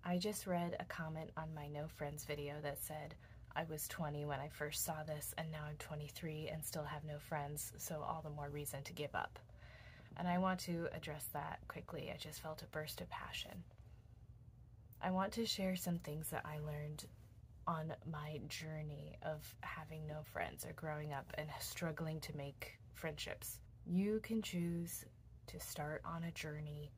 I just read a comment on my No Friends video that said, I was 20 when I first saw this, and now I'm 23 and still have no friends, so all the more reason to give up. And I want to address that quickly. I just felt a burst of passion. I want to share some things that I learned on my journey of having no friends or growing up and struggling to make friendships. You can choose to start on a journey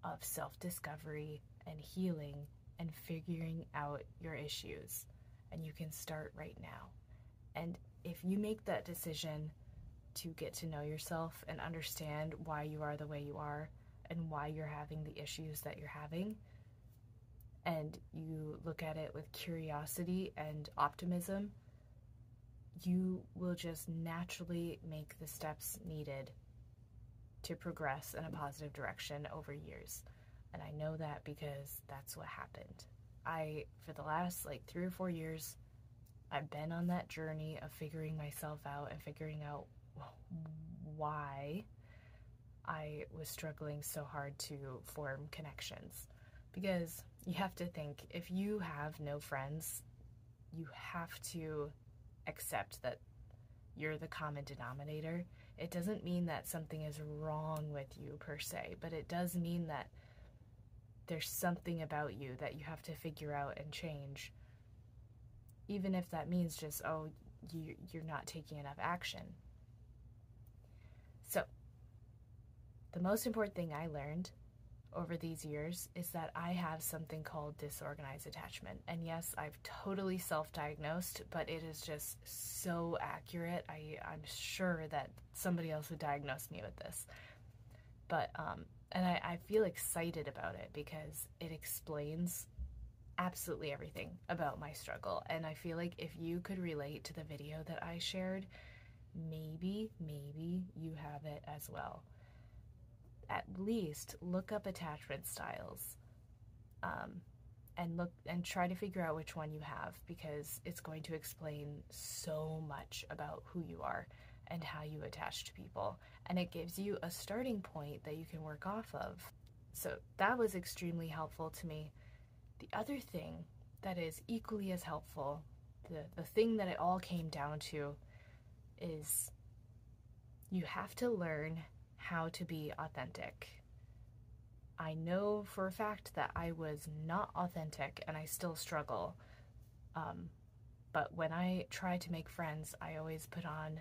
of self-discovery and healing and figuring out your issues. And you can start right now. And if you make that decision to get to know yourself and understand why you are the way you are and why you're having the issues that you're having, and you look at it with curiosity and optimism, you will just naturally make the steps needed to progress in a positive direction over years. And I know that because that's what happened. For the last 3 or 4 years, I've been on that journey of figuring myself out and figuring out why I was struggling so hard to form connections. Because you have to think, if you have no friends, you have to accept that you're the common denominator. It doesn't mean that something is wrong with you per se, but it does mean that there's something about you that you have to figure out and change, even if that means just, you're not taking enough action. So, the most important thing I learned over these years is that I have something called disorganized attachment. And yes, I've totally self-diagnosed, but it is just so accurate. I'm sure that somebody else would diagnose me with this. But, and I feel excited about it because it explains absolutely everything about my struggle. And I feel like if you could relate to the video that I shared, maybe you have it as well. At least look up attachment styles and try to figure out which one you have, because it's going to explain so much about who you are and how you attach to people, and it gives you a starting point that you can work off of. So that was extremely helpful to me. The other thing that is equally as helpful, the thing that it all came down to, is you have to learn how to be authentic. I know for a fact that I was not authentic and I still struggle. But when I try to make friends, I always put on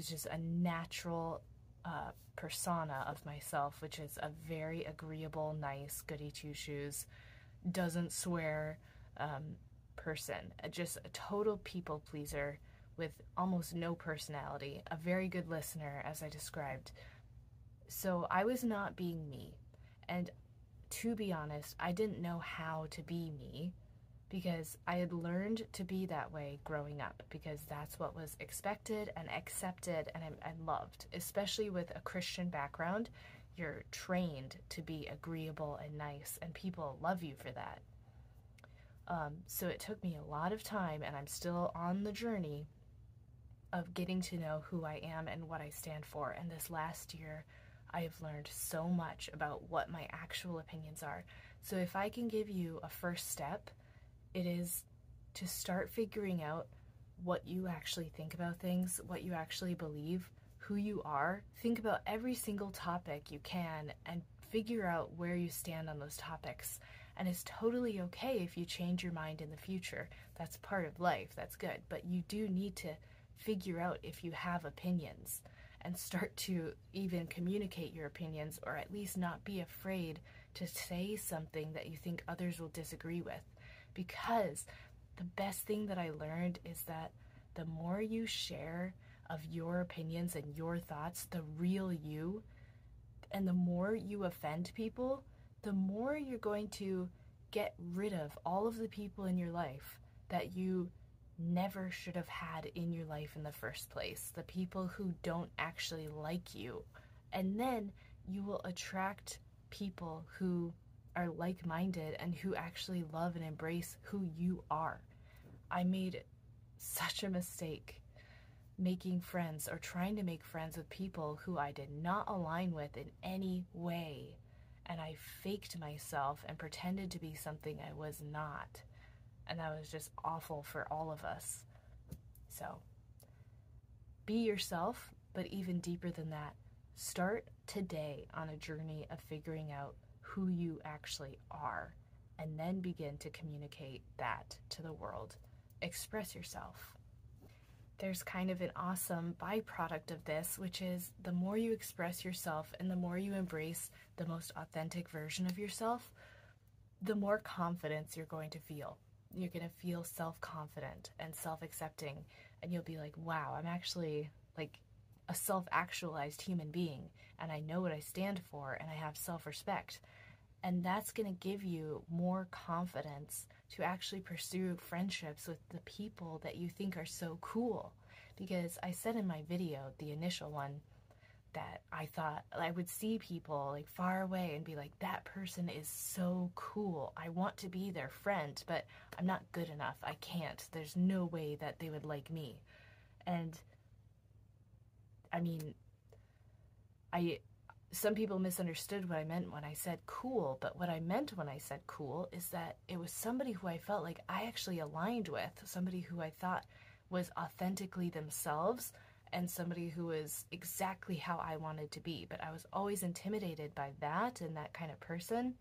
just a natural persona of myself, which is a very agreeable, nice, goody two-shoes, doesn't swear person. Just a total people pleaser with almost no personality, a very good listener, as I described. So I was not being me, and to be honest, I didn't know how to be me because I had learned to be that way growing up, because that's what was expected and accepted and loved. Especially with a Christian background, you're trained to be agreeable and nice, and people love you for that. So it took me a lot of time, and I'm still on the journey of getting to know who I am and what I stand for. And this last year, I have learned so much about what my actual opinions are. So if I can give you a first step, it is to start figuring out what you actually think about things, what you actually believe, who you are. Think about every single topic you can and figure out where you stand on those topics. And it's totally okay if you change your mind in the future. That's part of life, that's good. But you do need to figure out if you have opinions and start to even communicate your opinions, or at least not be afraid to say something that you think others will disagree with. Because the best thing that I learned is that the more you share of your opinions and your thoughts, the real you, and the more you offend people, the more you're going to get rid of all of the people in your life that you never should have had in your life in the first place, the people who don't actually like you. And then you will attract people who are like-minded and who actually love and embrace who you are. I made such a mistake making friends or trying to make friends with people who I did not align with in any way. and I faked myself and pretended to be something I was not. And that was just awful for all of us. So, be yourself, but even deeper than that, start today on a journey of figuring out who you actually are, and then begin to communicate that to the world. Express yourself. There's kind of an awesome byproduct of this, which is the more you express yourself and the more you embrace the most authentic version of yourself, the more confidence you're going to feel. You're going to feel self-confident and self-accepting, and you'll be like, wow, I'm actually like a self-actualized human being, and I know what I stand for, and I have self-respect. And that's going to give you more confidence to actually pursue friendships with the people that you think are so cool. Because I said in my video, the initial one, that I thought I would see people like far away and be like, that person is so cool. I want to be their friend, but I'm not good enough. I can't. There's no way that they would like me. And I mean, some people misunderstood what I meant when I said cool, but what I meant when I said cool is that it was somebody who I felt like I actually aligned with, somebody who I thought was authentically themselves, and somebody who was exactly how I wanted to be. But I was always intimidated by that and that kind of person.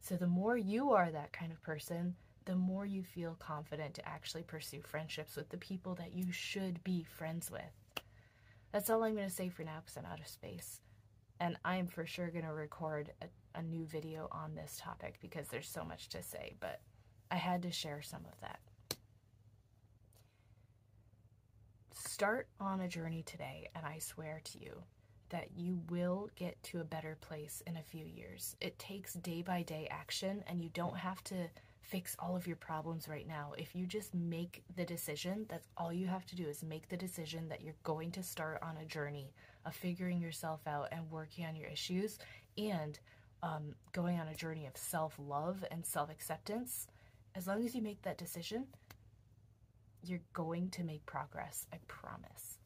So the more you are that kind of person, the more you feel confident to actually pursue friendships with the people that you should be friends with. That's all I'm going to say for now, because I'm out of space. And I'm for sure going to record a new video on this topic because there's so much to say, but I had to share some of that. Start on a journey today, and I swear to you that you will get to a better place in a few years. It takes day-by-day action, and you don't have to fix all of your problems right now. If you just make the decision, that's all you have to do, is make the decision that you're going to start on a journey of figuring yourself out and working on your issues, and going on a journey of self-love and self-acceptance. As long as you make that decision, you're going to make progress, I promise.